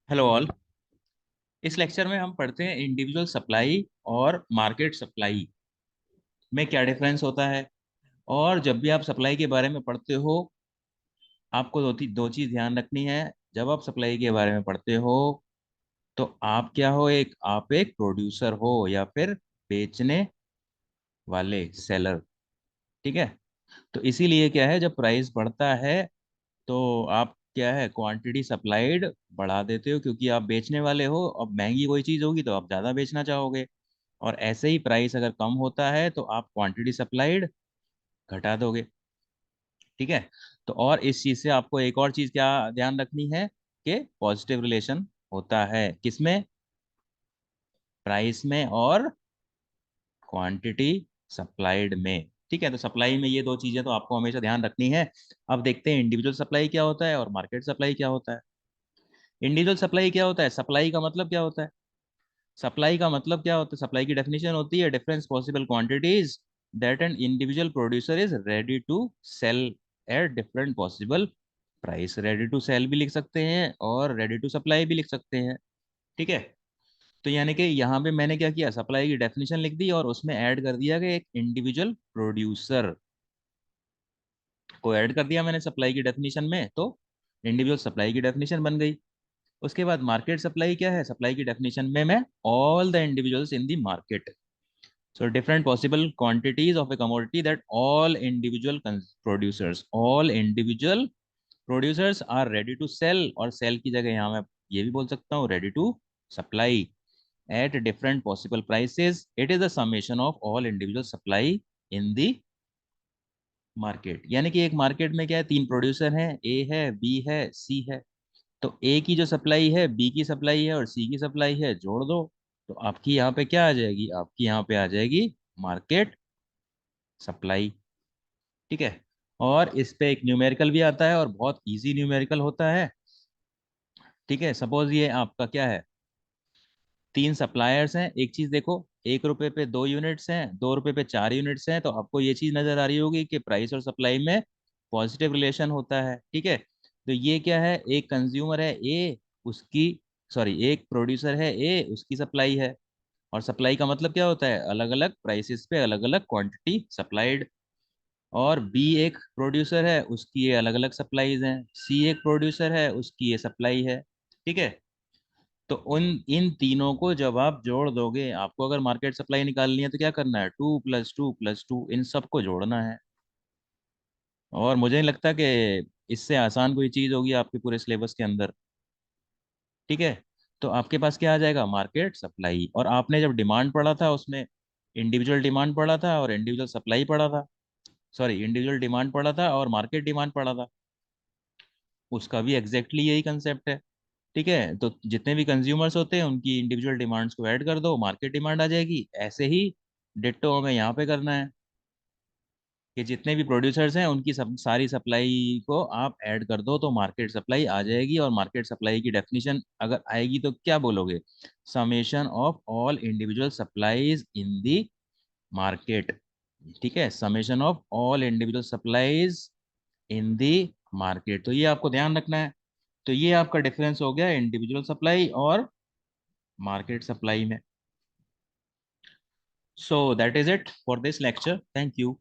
Hello all. इस lecture में हम पढ़ते हैं इंडिविजुअल सप्लाई और मार्केट सप्लाई में क्या डिफरेंस होता है। और जब भी आप सप्लाई के बारे में पढ़ते हो, आपको दो चीज़ ध्यान रखनी है। जब आप सप्लाई के बारे में पढ़ते हो तो आप क्या हो, आप एक प्रोड्यूसर हो या फिर बेचने वाले सेलर। ठीक है। तो इसीलिए क्या है, जब प्राइस बढ़ता है तो आप क्या है, क्वांटिटी सप्लाइड बढ़ा देते हो, क्योंकि आप बेचने वाले हो। अब महंगी कोई चीज़ होगी तो आप ज़्यादा बेचना चाहोगे। और ऐसे ही प्राइस अगर कम होता है तो आप क्वांटिटी सप्लाइड घटा दोगे। ठीक है। तो और इस चीज से आपको एक और चीज क्या ध्यान रखनी है कि पॉजिटिव रिलेशन होता है किसमें, प्राइस में और क्वांटिटी सप्लाइड में। ठीक है। तो सप्लाई में ये दो चीजें तो आपको हमेशा ध्यान रखनी है। अब देखते हैं इंडिविजुअल सप्लाई क्या होता है और मार्केट सप्लाई क्या होता है। इंडिविजुअल सप्लाई क्या होता है, सप्लाई का मतलब क्या होता है, सप्लाई का मतलब क्या होता है, सप्लाई की डेफिनेशन होती है difference possible quantities that an individual producer is ready to sell at different possible price. Ready to sell भी लिख सकते हैं और रेडी टू सप्लाई भी लिख सकते हैं। ठीक है। तो यानी कि यहाँ पे मैंने क्या किया, सप्लाई की डेफिनेशन लिख दी और उसमें ऐड कर दिया कि एक इंडिविजुअल प्रोड्यूसर को ऐड कर दिया मैंने सप्लाई की डेफिनेशन में, तो इंडिविजुअल सप्लाई की डेफिनेशन बन गई। उसके बाद मार्केट सप्लाई क्या है, सप्लाई की डेफिनेशन में मैं all the individuals in the market, so different possible quantities of a commodity that all individual producers are ready to sell, और sell की जगह यहाँ मैं ये भी बोल सकता हूँ ready to supply at different possible prices. It is the summation of all individual supply in the market। यानी कि एक मार्केट में क्या है, तीन प्रोड्यूसर हैं, ए है, बी है, सी है। तो ए की जो सप्लाई है, बी की सप्लाई है और सी की सप्लाई है, जोड़ दो तो आपकी यहाँ पे क्या आ जाएगी, आपकी यहाँ पे आ जाएगी मार्केट सप्लाई। ठीक है। और इस पे एक न्यूमेरिकल भी आता है और बहुत इजी न्यूमेरिकल होता है। ठीक है। सपोज ये आपका क्या है, तीन सप्लायर्स हैं। एक चीज देखो, 1 रुपए पे 2 यूनिट्स हैं, 2 रुपए पे 4 यूनिट्स हैं, तो आपको ये चीज नजर आ रही होगी कि प्राइस और सप्लाई में पॉजिटिव रिलेशन होता है। ठीक है। तो ये क्या है, एक कंज्यूमर है ए, उसकी सॉरी एक प्रोड्यूसर है ए, उसकी सप्लाई है। और सप्लाई का मतलब क्या होता है, अलग अलग प्राइसेस पे अलग अलग क्वांटिटी सप्लाइड। और बी एक प्रोड्यूसर है, उसकी ये अलग अलग सप्लाईज हैं। सी एक प्रोड्यूसर है, उसकी ये सप्लाई है। ठीक है। तो उन इन तीनों को जब आप जोड़ दोगे, आपको अगर मार्केट सप्लाई निकालनी है तो क्या करना है, 2 + 2 + 2 इन सबको जोड़ना है। और मुझे नहीं लगता कि इससे आसान कोई चीज़ होगी आपके पूरे सिलेबस के अंदर। ठीक है। तो आपके पास क्या आ जाएगा, मार्केट सप्लाई। और आपने जब डिमांड पढ़ा था उसमें इंडिविजुअल डिमांड पढ़ा था और इंडिविजुअल सप्लाई पढ़ा था, सॉरी इंडिविजुअल डिमांड पढ़ा था और मार्केट डिमांड पढ़ा था। उसका भी एग्जैक्टली यही कंसेप्ट है। ठीक है। तो जितने भी कंज्यूमर्स होते हैं उनकी इंडिविजुअल डिमांड्स को ऐड कर दो, मार्केट डिमांड आ जाएगी। ऐसे ही डिट्टो हमें यहाँ पे करना है कि जितने भी प्रोड्यूसर्स हैं उनकी सब सारी सप्लाई को आप ऐड कर दो तो मार्केट सप्लाई आ जाएगी। और मार्केट सप्लाई की डेफिनेशन अगर आएगी तो क्या बोलोगे, summation of all individual supplies in the market. ठीक है। Summation of all individual supplies in the market, तो ये आपको ध्यान रखना है। तो ये आपका डिफरेंस हो गया इंडिविजुअल सप्लाई और मार्केट सप्लाई में। So that is it for this lecture, thank you.